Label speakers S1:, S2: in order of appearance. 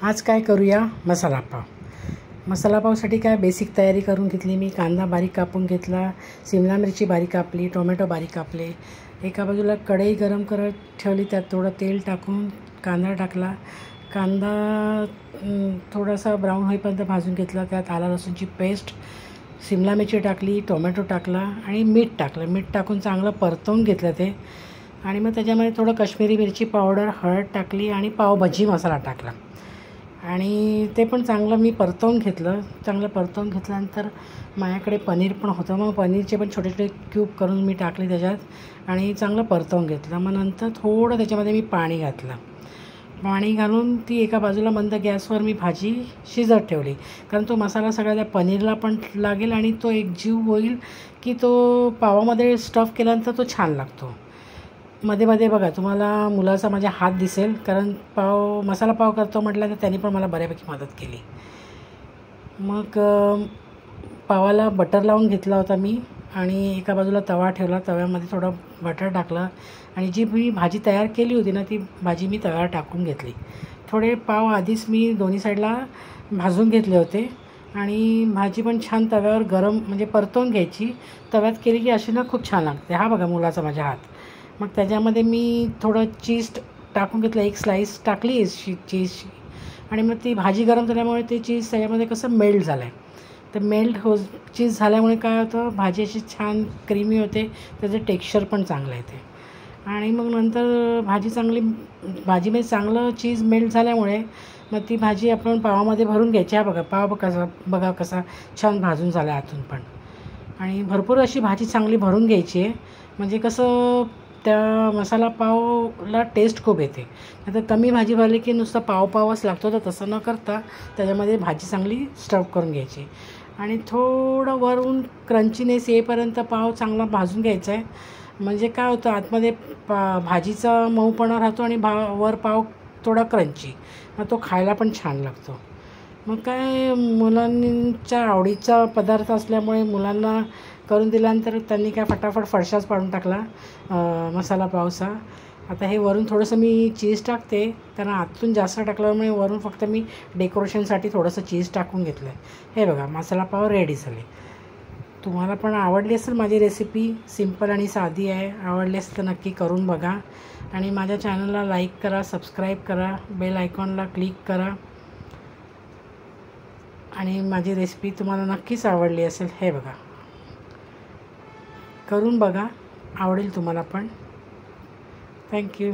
S1: आज काय करूया, मसाला पाव. मसाला पावसाठी काय बेसिक तयारी करून घेतली. मी कांदा बारीक कापून घेतला, सिमला मिरची बारीक कापली, टोमॅटो बारीक कापले. एका बाजूला कढई गरम करत ठेवली, त्यात थोडं तेल टाकून कांदा टाकला. कांदा थोडासा ब्राऊन होईपर्यंत भाजून घेतला. त्यात आला लसूणची पेस्ट, सिमला मिरची टाकली, टोमॅटो टाकला आणि मीठ टाकलं. मीठ टाकून चांगलं परतवून घेतलं ते. आणि मग त्याच्यामध्ये थोडं काश्मीरी मिरची पावडर, हळद टाकली आणि पावभाजी मसाला टाकला आणि ते पण चांगलं मी परतवून घेतलं. चांगलं परतवून घेतल्यानंतर माझ्याकडे पनीर पण होतं. मग पनीरचे पण छोटे छोटे क्यूब करून मी टाकले त्याच्यात आणि चांगलं परतवून घेतलं. मग नंतर थोडं त्याच्यामध्ये मी पाणी घातलं. पाणी घालून ती एका बाजूला मंद गॅसवर मी भाजी शिजत ठेवली, कारण तो मसाला सगळा त्या पनीरला पण लागेल आणि तो एकजीव होईल की तो पावामध्ये स्टफ केल्यानंतर तो छान लागतो. मध्ये मध्ये बघा तुम्हाला मुलाचा माझ्या हात दिसेल, कारण मसाला पाव करतो म्हटलं तर त्यांनी पण मला बऱ्यापैकी मदत केली. मग पावाला बटर लावून घेतला होता मी आणि एका बाजूला तवा ठेवला. तव्यामध्ये थोडं बटर टाकलं आणि जी मी भाजी तयार केली होती ना, ती भाजी मी तव्यावर टाकून घेतली. थोडे पाव आधीच मी दोन्ही साईडला भाजून घेतले होते आणि भाजी पण छान तव्यावर गरम म्हणजे परतवून घ्यायची. तव्यात केली की अशी ना खूप छान लागते. हा बघा मुलाचा माझ्या हात. मग त्याच्यामध्ये मी थोडं चीज टाकून घेतलं, एक स्लाईस टाकली चीजची आणि मग ती भाजी गरम झाल्यामुळे ते चीज त्याच्यामध्ये कसं मेल्ट झालं आहे. तर चीज झाल्यामुळे काय होतं, भाजी अशी छान क्रीमी होते, त्याचं टेक्स्चर पण चांगलं येते. आणि मग नंतर भाजीमध्ये चांगलं चीज मेल्ट झाल्यामुळे मग ती भाजी आपण पावामध्ये भरून घ्यायची. हा बघा पाव बघा कसा छान भाजून झाला आतून पण. आणि भरपूर अशी भाजी चांगली भरून घ्यायची आहे, म्हणजे कसं त्या मसाला पावला टेस्ट खूप येते. आता कमी भाजी भरली की नुसतं पावच लागतो, तर तसं न करता त्याच्यामध्ये भाजी चांगली स्टफ करून घ्यायची आणि थोडं वरून क्रंचीनेस येईपर्यंत पाव चांगला भाजून घ्यायचा आहे. म्हणजे काय होतं, आतमध्ये भाजीचा मऊपणा राहतो आणि वर पाव थोडा क्रंची, मग तो खायला पण छान लागतो. मग काय मुलांच्या आवडीचा पदार्थ असल्यामुळे मुलांना करून दिल्यानंतर त्यांनी काय फटाफट फडशाच पाडून टाकला मसाला पावचा. आता हे वरून थोडंसं मी चीज टाकते, कारण आतून जास्त टाकल्यामुळे वरून फक्त मी डेकोरेशनसाठी थोडंसं चीज टाकून घेतलं आहे. हे बघा मसाला पाव रेडी झाले. तुम्हाला पण आवडली असेल माझी रेसिपी. सिंपल आणि साधी आहे. आवडली असेल तर नक्की करून बघा आणि माझ्या चॅनलला लाईक करा, सबस्क्राईब करा, बेल आयकॉनला क्लिक करा आणि माझी रेसिपी तुम्हाला नक्कीच आवडली असेल. हे बघा करून बघा, आवडेल तुम्हाला पण. थँक्यू.